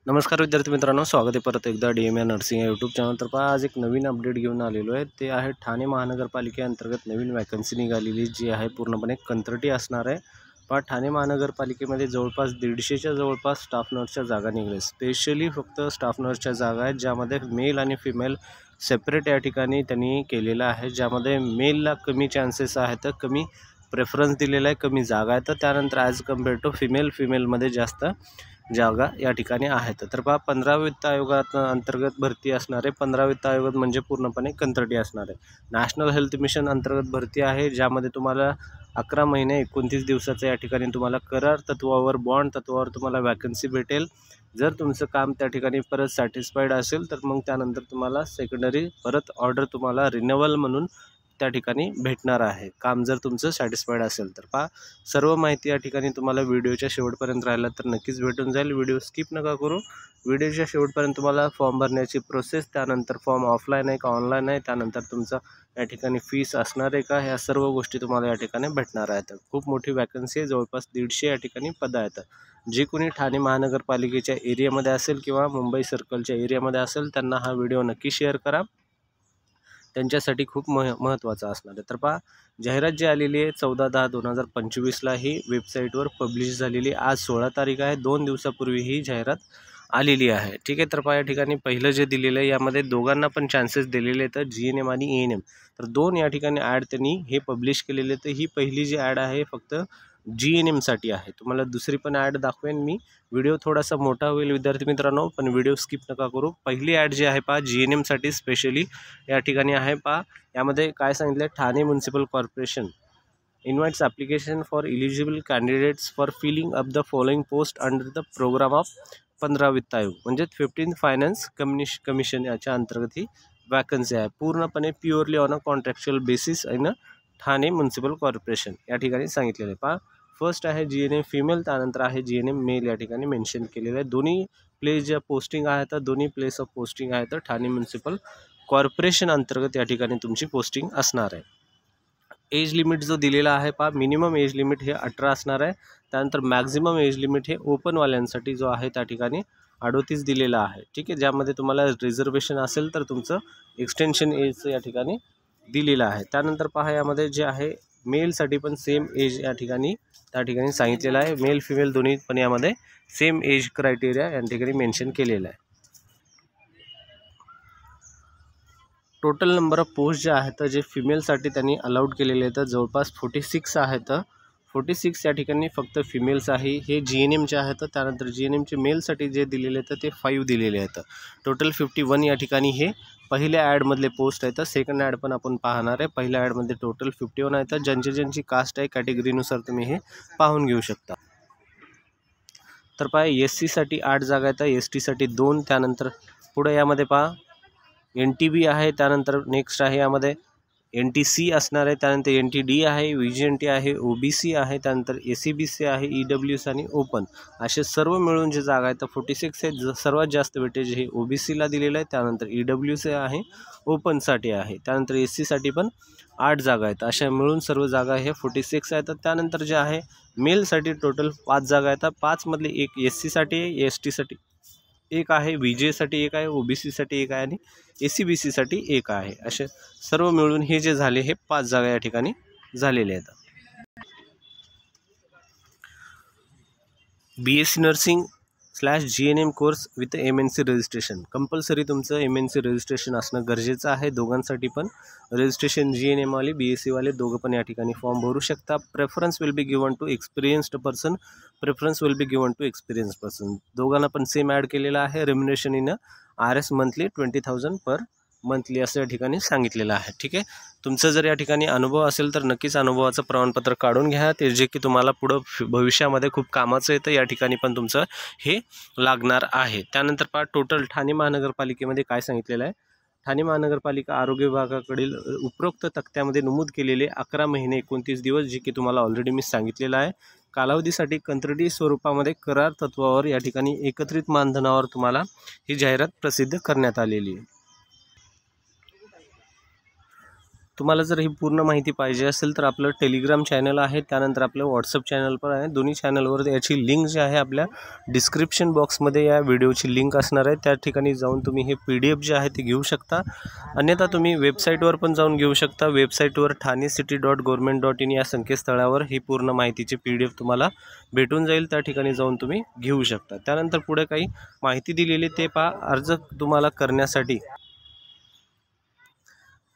नमस्कार विद्यार्थी मित्रांनो, स्वागत आहे परत एकदा DMA नर्सिंग या यूट्यूब चॅनल. तर पहा, आज एक नवीन अपडेट घेऊन आलेलो आहे. ते आहे ठाणे महानगरपालिकेअंतर्गत नवीन वॅकन्सी निघालेली जी आहे पूर्णपणे कंत्राटी असणार आहे. पहा, ठाणे महानगरपालिकेमध्ये जवळपास 150च्या जवळपास स्टाफ नर्सच्या जागा निघाल्या. स्पेशली फक्त स्टाफ नर्सच्या जागा आहेत ज्यामध्ये मेल आणि फिमेल सेपरेट या ठिकाणी त्यांनी केलेलं आहे. ज्यामध्ये मेलला कमी चान्सेस आहेत, तर कमी प्रेफरन्स दिलेला आहे, कमी जागा आहेत. तर त्यानंतर ॲज कम्पेअर टू फिमेलमध्ये जास्त जागा या ठिकाणी आहेत. तर पहा, 15 वित्त आयोगात अंतर्गत भरती असणार आहे. 15 वित्त आयोग म्हणजे पूर्णपणे कंत्राटी असणार आहे. नॅशनल हेल्थ मिशन अंतर्गत भरती आहे, ज्यामध्ये तुम्हाला 11 महिने 29 दिवसाचं या ठिकाणी तुम्हाला करार तत्वावर, बॉन्ड तत्वावर तुम्हाला वॅकन्सी भेटेल. जर तुमचं काम त्या ठिकाणी परत सॅटिस्फाईड असेल तर मग त्यानंतर तुम्हाला सेकंडरी परत ऑर्डर तुम्हाला रिन्युअल म्हणून त्या ठिकाणी भेटणार आहे, काम जर तुमचं सॅटिस्फाईड असेल तर. पहा, सर्व माहिती या ठिकाणी तुम्हाला व्हिडिओच्या शेवटपर्यंत राहिला तर नक्कीच भेटून जाईल. व्हिडिओ स्किप नका करू. व्हिडिओच्या शेवटपर्यंत तुम्हाला फॉर्म भरण्याची प्रोसेस, त्यानंतर फॉर्म ऑफलाईन आहे का ऑनलाईन आहे, त्यानंतर तुमचा या ठिकाणी फीस असणार आहे का, ह्या सर्व गोष्टी तुम्हाला या ठिकाणी भेटणार आहेत. खूप मोठी वॅकन्सी आहे, जवळपास 150 या ठिकाणी पदं आहेत. जे कोणी ठाणे महानगरपालिकेच्या एरियामध्ये असेल किंवा मुंबई सर्कलच्या एरियामध्ये असेल त्यांना हा व्हिडिओ नक्की शेअर करा, त्यांच्यासाठी खूप महत्त्वाचा असणार आहे. तर पहा, जाहिरात जी आलेली आहे 14/10/2025ला ही वेबसाईटवर पब्लिश झालेली. आज 16 तारीख आहे, 2 दिवसापूर्वी ही जाहिरात आलेली आहे. ठीक आहे. तर पहा, या ठिकाणी पहिलं जे दिलेलं आहे यामध्ये दोघांना पण चान्सेस दिलेले आहेत, GNM आणि ANM. तर 2 या ठिकाणी ॲड त्यांनी हे पब्लिश केलेले. तर ही पहिली जी ॲड आहे फक्त GNMसाठी आहे. तुम्हाला दुसरी पण ॲड दाखवेन मी. व्हिडिओ थोडासा मोठा होईल विद्यार्थी मित्रांनो, पण व्हिडिओ स्किप नका करू. पहिली ॲड जी आहे पहा, GNMसाठी स्पेशली या ठिकाणी आहे. पहा, यामध्ये काय सांगितलं आहे, Thane municipal corporation invites application for eligible candidates for filling up the following post under the programme of 15 वित्त आयोग, म्हणजे 15 फायनान्स कमिशन याच्या अंतर्गत ही वॅकन्सी आहे. पूर्णपणे purely on a contractual basis in Thane municipal corporation या ठिकाणी सांगितलेलं आहे. पहा, फर्स्ट आहे GNM फिमेल, त्यानंतर आहे GNM मेल या ठिकाणी मेन्शन केलेलं आहे. दोन्ही प्लेस ज्या पोस्टिंग आहेत, दोन्ही प्लेस ऑफ पोस्टिंग आहेत ठाणे म्युनिसिपल कॉर्पोरेशन अंतर्गत या ठिकाणी तुमची पोस्टिंग असणार आहे. एज लिमिट जो दिलेला आहे पहा, मिनिमम एज लिमिट हे 18 असणार आहे. त्यानंतर मॅक्झिमम एज लिमिट हे ओपनवाल्यांसाठी जो आहे त्या ठिकाणी 38 दिलेला आहे. ठीक आहे. ज्यामध्ये तुम्हाला रिझर्वेशन असेल तर तुमचं एक्सटेन्शन एज या ठिकाणी दिलेलं आहे. त्यानंतर पहा, यामध्ये जे आहे मेलसाठी पण सेम एज या ठिकाणी त्या ठिकाणी सांगितलेलं आहे. मेल फिमेल दोन्ही पण यामध्ये सेम एज क्रायटेरिया या ठिकाणी मेन्शन केलेला आहे. टोटल नंबर ऑफ पोस्ट जे आहेत जे फिमेलसाठी त्यांनी अलाउड केलेले आहेत जवळपास 46 आहेत. 46 या ठिकाणी फक्त फिमेल्स आहे. हे GNMचे आहेत. त्यानंतर GNMचे मेलसाठी जे दिलेले आहेत ते 5 दिलेले आहेत. टोटल 51 या ठिकाणी हे पहिल्या ॲडमधले पोस्ट आहेत. सेकंड ॲड पण आपण पाहणार आहे. पहिल्या ॲडमध्ये टोटल 51 आहेत. ज्यांची कास्ट आहे कॅटेगरीनुसार तुम्ही हे पाहून घेऊ शकता. तर पहा, SCसाठी 8 जागा आहेत, STसाठी 2. त्यानंतर पुढे यामध्ये पहा NTB आहे, त्यानंतर नेक्स्ट आहे यामध्ये NTC असणार आहे, त्यानंतर NTD आहे, VGNT आहे, OBC आहे, त्यानंतर ACBC आहे, EWS आणि ओपन, असे सर्व मिळून जे जागा आहेत तर 46 आहेत. सर्वात जास्त वेटेज हे OBCला दिलेलं आहे, त्यानंतर EWS आहे, ओपनसाठी आहे, त्यानंतर SCसाठी पण 8 जागा आहेत. अशा मिळून सर्व जागा हे 46 आहेत. त्यानंतर जे आहे मेलसाठी टोटल 5 जागा आहेत. 5 मधले एक SCसाठी आहे, STसाठी एक आहे, VJसाठी एक आहे, OBCसाठी एक आहे आणि ACBCसाठी एक आहे. असे सर्व मिळून हे जे झाले हे 5 जागा या ठिकाणी झालेले आहेत. BSc nursing /GNM course with MNC registration. Compulsory तुमचं MNC रजिस्ट्रेशन असणं गरजेचं आहे. दोघांसाठी पण रजिस्ट्रेशन GNM वाले BSc वाले दोघं पण या ठिकाणी फॉर्म भरू शकता. Preference will be given to experienced person. दोघांना पण सेम ॲड केलेला आहे. Remuneration in RS monthly 20,000 per monthly असं या ठिकाणी सांगितलेलं आहे. ठीक आहे. तुमचं जर या ठिकाणी अनुभव असेल तर नक्कीच अनुभवाचं प्रमाणपत्र काढून घ्या, ते जे की तुम्हाला पुढं भविष्यामध्ये खूप कामाचं येतं. या ठिकाणी पण तुमचं हे लागणार आहे. त्यानंतर पहा, टोटल ठाणे महानगरपालिकेमध्ये काय सांगितलेलं आहे. ठाणे महानगरपालिका आरोग्य विभागाकडील उपरोक्त तक्त्यामध्ये नमूद केलेले 11 महिने 29 दिवस, जे की तुम्हाला ऑलरेडी मी सांगितलेलं आहे, कालावधीसाठी कंत्राटी स्वरूपामध्ये करार तत्वावर या ठिकाणी एकत्रित मानधनावर तुम्हाला ही जाहिरात प्रसिद्ध करण्यात आलेली आहे. तुम्हाला जर ही पूर्ण माहिती पाहिजे असेल तर आपलं टेलिग्राम चॅनल आहे, त्यानंतर आपलं व्हॉट्सअप चॅनल पण आहे. दोन्ही चॅनलवर याची लिंक जी आहे आपल्या डिस्क्रिप्शन बॉक्समध्ये या व्हिडिओची लिंक असणार आहे. त्या ठिकाणी जाऊन तुम्ही हे PDF जे आहे ते घेऊ शकता. अन्यथा तुम्ही वेबसाईटवर पण जाऊन घेऊ शकता. वेबसाईटवर thanecity.government.in या संकेतस्थळावर ही पूर्ण माहितीची PDF तुम्हाला भेटून जाईल. त्या ठिकाणी जाऊन तुम्ही घेऊ शकता. त्यानंतर पुढे काही माहिती दिलेली ते पहा. अर्ज तुम्हाला करण्यासाठी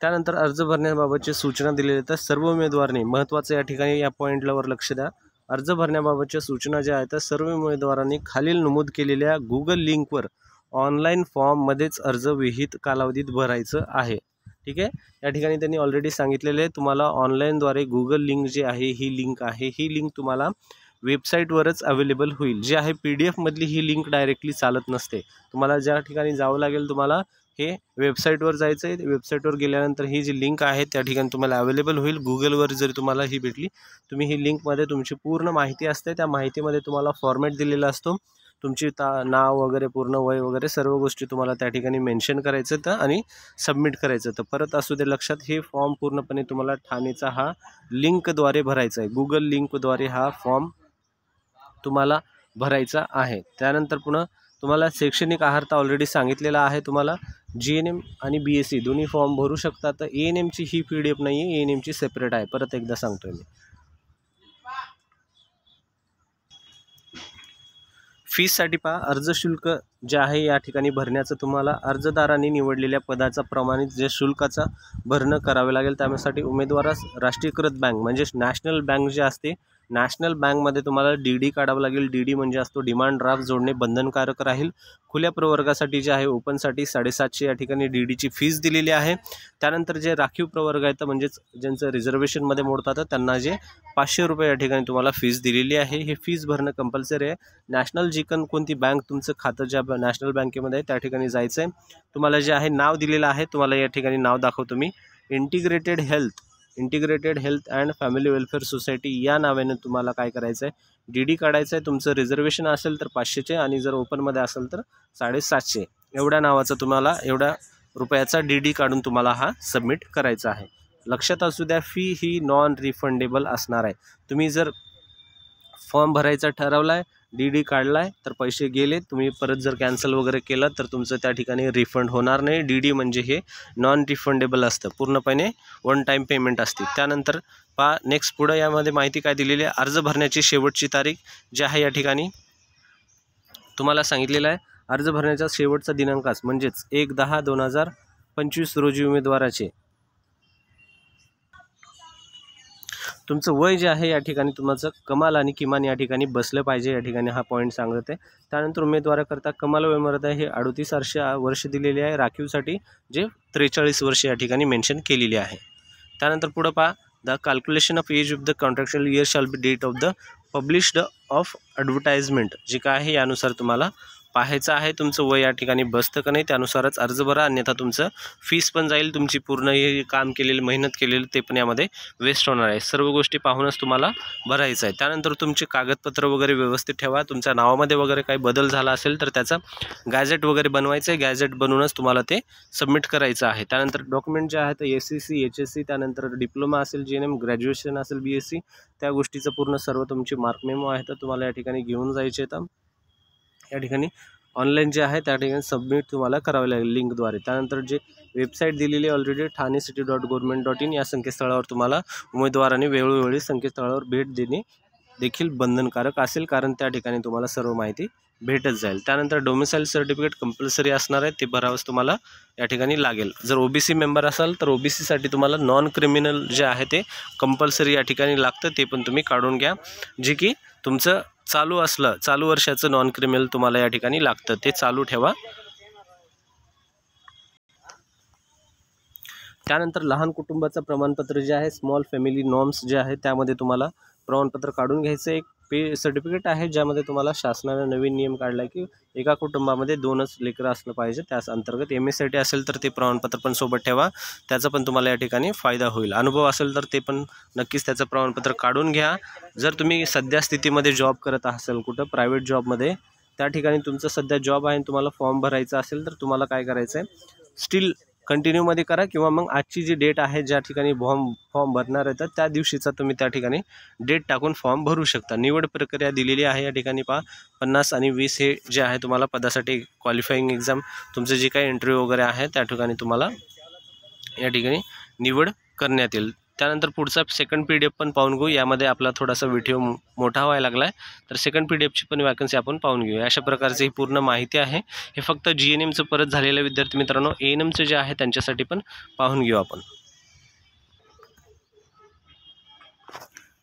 त्यानंतर अर्ज भरण्याबाबतची सूचना दिलेल्या आहेत. सर्व उमेदवारांनी महत्त्वाचं या ठिकाणी या पॉईंटवर लक्ष द्या. अर्ज भरण्याबाबतच्या सूचना ज्या आहेत सर्व उमेदवारांनी खालील नमूद केलेल्या गुगल लिंकवर ऑनलाईन फॉर्ममध्येच अर्ज विहित कालावधीत भरायचं आहे. ठीक आहे, या ठिकाणी त्यांनी ऑलरेडी सांगितलेले आहे तुम्हाला ऑनलाईनद्वारे गुगल लिंक जी आहे ही लिंक तुम्हाला वेबसाईटवरच अवेलेबल होईल. जी आहे PDF मधली ही लिंक डायरेक्टली चालत नसते. तुम्हाला ज्या ठिकाणी जावं लागेल तुम्हाला हे वेबसाईटवर जायचं आहे. वेबसाईटवर गेल्यानंतर ही जी लिंक आहे त्या ठिकाणी तुम्हाला अवेलेबल होईल. गुगलवर जरी तुम्हाला ही भेटली तुम्ही ही लिंकमध्ये तुमची पूर्ण माहिती असते. त्या माहितीमध्ये तुम्हाला फॉर्मॅट दिलेला असतो. तुमची नाव वगैरे पूर्ण वय वगैरे सर्व गोष्टी तुम्हाला त्या ठिकाणी मेन्शन करायचं तर आणि सबमिट करायचं. तर परत असू दे लक्षात, हे फॉर्म पूर्णपणे तुम्हाला ठाणेचा हा लिंकद्वारे भरायचा आहे. गुगल लिंकद्वारे हा फॉर्म तुम्हाला भरायचा आहे. त्यानंतर पुन्हा तुम्हाला शैक्षणिक अर्हता ऑलरेडी सांगितलेला आहे. तुम्हाला GNM आणि BSc दोन्ही फॉर्म भरू शकता. तर ANMची ही PDF नाही आहे, ANMची सेपरेट आहे. परत एकदा सांगतोय मी. फीससाठी पहा, अर्ज शुल्क जे आहे या ठिकाणी भरण्याचं तुम्हाला अर्जदारांनी निवडलेल्या पदाचा प्रमाणित जे शुल्काचा भरणं करावे लागेल. त्यासाठी उमेदवारास राष्ट्रीयकृत बँक म्हणजेच नॅशनल बँक जे असते नॅशनल बँकमध्ये तुम्हाला DD काढावं लागेल. DD म्हणजे असतो डिमांड ड्राफ्ट जोडणे बंधनकारक राहील. खुल्या प्रवर्गासाठी जे आहे ओपनसाठी 750 या ठिकाणी DDची फीस दिलेली आहे. त्यानंतर जे राखीव प्रवर्ग आहेत म्हणजेच ज्यांचं रिझर्वेशनमध्ये मोडतात त्यांना जे 500 रुपये या ठिकाणी तुम्हाला फीस दिलेली आहे. हे फीस भरणं कंपल्सरी आहे. नॅशनल कोणती बँक तुमचं खातं ज्या नॅशनल बँकेमध्ये आहे त्या ठिकाणी जायचं आहे. तुम्हाला जे आहे नाव दिलेलं आहे, तुम्हाला या ठिकाणी नाव दाखवतो मी. Integrated health and family welfare society या नावाने तुम्हाला काय करायचं आहे, DD काढायचं आहे. तुमचं रिझर्वेशन असेल तर 500चे आणि जर ओपनमध्ये असेल तर 750 एवढ्या नावाचा तुम्हाला एवढ्या रुपयाचा DD काढून तुम्हाला हा सबमिट करायचा आहे. लक्षात असू द्या, फी ही नॉन रिफंडेबल असणार आहे. तुम्ही जर फॉर्म भरायचा ठरवला आहे, DD काढला आहे तर पैसे गेले, तुम्ही परत जर कॅन्सल वगैरे केलं तर तुमचं त्या ठिकाणी रिफंड होणार नाही. DD म्हणजे हे नॉन रिफंडेबल असतं, पूर्णपणे वन टाईम पेमेंट असते. त्यानंतर पहा नेक्स्ट पुढं यामध्ये माहिती काय दिलेली आहे. अर्ज भरण्याची शेवटची तारीख जी आहे या ठिकाणी तुम्हाला सांगितलेलं आहे. अर्ज भरण्याचा शेवटचा दिनांकास म्हणजेच 1/10/2025 रोजी उमेदवाराचे तुमचं वय जे आहे या ठिकाणी तुमचं कमाल आणि किमान या ठिकाणी बसलं पाहिजे. या ठिकाणी हा पॉईंट सांगत आहे. त्यानंतर उमेदवाराकरता कमाल वयोमर्यादा हे 38 वर्ष दिलेली आहे. राखीवसाठी जे 43 वर्ष या ठिकाणी मेन्शन केलेली आहे. त्यानंतर पुढं पहा, the calculation of age of the contractual year shall be date of the published of advertisement. जे काय आहे यानुसार तुम्हाला पाहायचं आहे तुमचं वय या ठिकाणी बसतं का नाही, त्यानुसारच अर्ज भरा. अन्यथा तुमचं फीस पण जाईल, तुमची पूर्ण हे काम केलेलं मेहनत केलेलं ते पण यामध्ये वेस्ट होणार आहे. सर्व गोष्टी पाहूनच तुम्हाला भरायचं आहे. त्यानंतर तुमचे कागदपत्र वगैरे व्यवस्थित ठेवा. तुमच्या नावामध्ये वगैरे काही बदल झाला असेल तर त्याचा गॅजेट वगैरे बनवायचं आहे. गॅजेट बनवूनच तुम्हाला ते सबमिट करायचं आहे. त्यानंतर डॉक्युमेंट जे आहेत SCC HSC त्यानंतर डिप्लोमा असेल GNM ग्रॅज्युएशन असेल BSc त्या गोष्टीचं पूर्ण सर्व तुमची मार्क मेमो आहे तर तुम्हाला या ठिकाणी घेऊन जायचे आहेत. या ठिकाणी ऑनलाईन जे आहे त्या ठिकाणी सबमिट तुम्हाला करावे लागेल लिंकद्वारे. त्यानंतर जे वेबसाईट दिलेली आहे ऑलरेडी thanecity.government.in या संकेतस्थळावर तुम्हाला उमेदवारांनी वेळोवेळी संकेतस्थळावर भेट देणे देखील बंधनकारक असेल, कारण त्या ठिकाणी तुम्हाला सर्व माहिती भेटत जाईल. त्यानंतर डोमिसाईल सर्टिफिकेट कंपल्सरी असणार आहे, ते भरावंच तुम्हाला या ठिकाणी लागेल. जर OBC मेंबर असाल तर OBCसाठी तुम्हाला नॉन क्रिमिनल जे आहे ते कंपल्सरी या ठिकाणी लागतं, ते पण तुम्ही काढून घ्या. जे की तुमचं चालू वर्षाचं नॉन क्रिमिनल तुम्हाला या ठिकाणी लागतं, ते चालू ठेवा. त्यानंतर लहान कुटुंबाचं प्रमाणपत्र जे आहे स्मॉल फॅमिली नॉर्म्स जे आहे त्यामध्ये तुम्हाला प्रमाणपत्र काढून घ्यायचं. एक पे सर्टिफिकेट आहे ज्यामध्ये तुम्हाला शासनाने नवीन नियम काढला आहे की एका कुटुंबामध्ये 2च लेकरं असलं पाहिजे. त्याच अंतर्गत MSIT असेल तर ते प्रमाणपत्र पण सोबत ठेवा, त्याचा पण तुम्हाला या ठिकाणी फायदा होईल. अनुभव असेल तर ते पण नक्कीच त्याचं प्रमाणपत्र काढून घ्या. जर तुम्ही सध्या स्थितीमध्ये जॉब करत असाल कुठं प्रायव्हेट जॉबमध्ये, त्या ठिकाणी तुमचं सध्या जॉब आहे आणि तुम्हाला फॉर्म भरायचा असेल तर तुम्हाला काय करायचं आहे, स्टील कंटिन्यूमध्ये करा किंवा मग आजची जी डेट आहे ज्या ठिकाणी फॉर्म भरणार आहे तर त्या दिवशीचा तुम्ही त्या ठिकाणी डेट टाकून फॉर्म भरू शकता। निवड प्रक्रिया दिलेली आहे या ठिकाणी पहा 50 आणि 20 हे जे आहे तुम्हाला पदासाठी क्वालिफाईंग एक्झाम तुमचं जे काही इंटरव्ह्यू वगैरे आहे त्या ठिकाणी तुम्हाला या ठिकाणी निवड करण्यात येईल। त्यानंतर पुढचा सेकंड PDF पण पाहून घेऊ। यामध्ये आपला थोडासा व्हिडिओ मोठा व्हायला लागला आहे तर सेकंड PDFची पण वॅकन्सी आपण पाहून घेऊ। अशा प्रकारची ही पूर्ण माहिती आहे। हे फक्त GNMचं परत झालेले विद्यार्थी मित्रांनो ANMचं जे आहे त्यांच्यासाठी पण पाहून घेऊ आपण।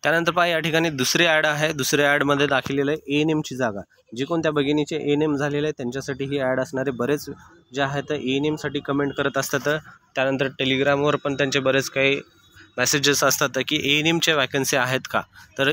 त्यानंतर पहा या ठिकाणी दुसरी ॲड आहे। दुसऱ्या ॲडमध्ये दाखवलेलं आहे ANMची जागा। जे कोणत्या भगिनीचे ANM झालेले आहे त्यांच्यासाठी ही ॲड असणारे बरेच जे आहे तर ANMसाठी कमेंट करत असतात। त्यानंतर टेलिग्रामवर पण त्यांचे बरेच काही मेसेजेस असतात की ANMच्या वॅकन्सी आहेत का, तर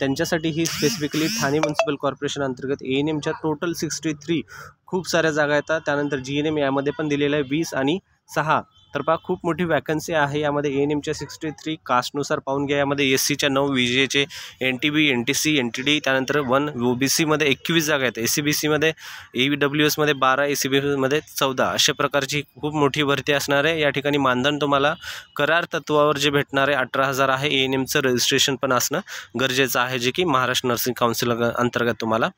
त्यांच्यासाठी ही स्पेसिफिकली ठाणे म्युनिसिपल कॉर्पोरेशन अंतर्गत ANMच्या टोटल 63 खूप साऱ्या जागा येतात। त्यानंतर GNM यामध्ये पण दिलेलं आहे 20 आणि 6 तर पहा खूप मोठी वॅकन्सी आहे यामध्ये। ANMच्या 63 कास्टनुसार पाहून घ्या। यामध्ये SCच्या 9, VJचे NTB, NTC, NTD त्यानंतर 1 OBCमध्ये 21 जागा आहेत, SCBCमध्ये EWSमध्ये 12, ACBCमध्ये 14 अशा प्रकारची खूप मोठी भरती असणार आहे। या ठिकाणी मानधन तुम्हाला करार तत्वावर जे भेटणार आहे 18,000 आहे। ANMचं रजिस्ट्रेशन पण असणं गरजेचं आहे जे की महाराष्ट्र नर्सिंग काउन्सिल अंतर्गत तुम्हाला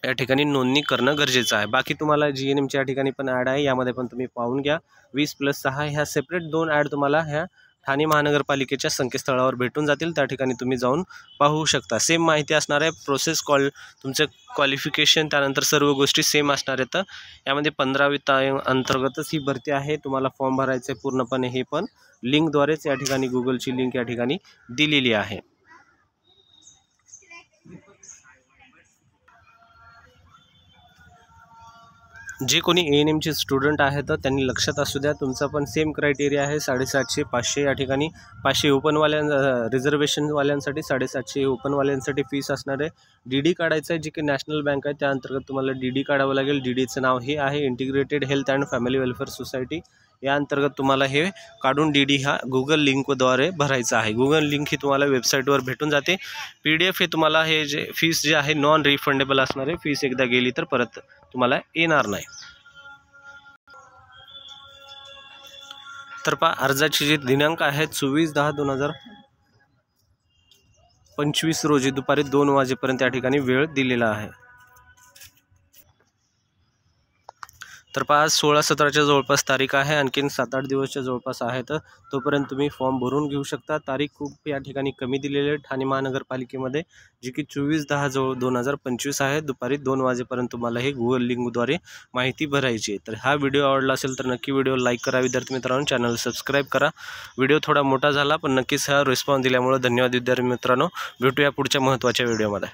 या ठिकाणी नोंदणी करणं गरजेचं आहे। बाकी तुम्हाला GNMच्या या ठिकाणी पण ॲड आहे, यामध्ये पण तुम्ही पाहून घ्या। 20+6 ह्या सेपरेट 2 ॲड तुम्हाला ह्या ठाणे महानगरपालिकेच्या संकेतस्थळावर भेटून जातील, त्या ठिकाणी तुम्ही जाऊन पाहू शकता। सेम माहिती असणार आहे, प्रोसेस तुमचं क्वालिफिकेशन त्यानंतर सर्व गोष्टी सेम असणार आहेत। यामध्ये 15वी अंतर्गतच ही भरती आहे। तुम्हाला फॉर्म भरायचे पूर्णपणे हे पण लिंकद्वारेच या ठिकाणी गुगलची लिंक या ठिकाणी दिलेली आहे। जे कोणी ANMचे स्टुडंट आहेत तर त्यांनी लक्षात असू द्या तुमचा पण सेम क्रायटेरिया आहे 750 500 या ठिकाणी 500 रिझर्वेशनवाल्यांसाठी 750 ओपनवाल्यांसाठी फीस असणार आहे। DD काढायचं आहे जे की नॅशनल बँक आहे त्या अंतर्गत तुम्हाला DD काढावं लागेल। DDचं नाव हे आहे integrated health and family welfare society. या अंतर्गत तुम्हाला हे काढून DD हा गुगल लिंकद्वारे भरायचा आहे। गुगल लिंक ही तुम्हाला वेबसाईटवर भेटून जाते। PDF हे तुम्हाला हे जे फीस जे आहे नॉन रिफंडेबल असणार आहे, फीस एकदा गेली तर परत तुम्हाला येणार नाही। तर पहा अर्जाची जी दिनांक आहे 24/10/2025 रोजी दुपारी 2 वाजेपर्यंत या ठिकाणी वेळ दिलेला आहे। तर पहा 16-17च्या जवळपास तारीख आहे, आणखीन 7-8 दिवसच्या जवळपास आहेत, तोपर्यंत तुम्ही फॉर्म भरून घेऊ शकता। तारीख खूप या ठिकाणी कमी दिलेली आहे ठाणे महानगरपालिकेमध्ये जी की 24/10/2025 आहे। दुपारी 2 वाजेपर्यंत तुम्हाला हे गुगल लिंकद्वारे माहिती भरायची आहे। तर हा व्हिडिओ आवडला असेल तर नक्की व्हिडिओ लाईक करा विद्यार्थी मित्रांनो, चॅनल सबस्क्राईब करा। व्हिडिओ थोडा मोठा झाला पण नक्कीच हा रिस्पॉन्स दिल्यामुळे धन्यवाद विद्यार्थी मित्रांनो। भेटूया पुढच्या महत्त्वाच्या व्हिडिओमध्ये।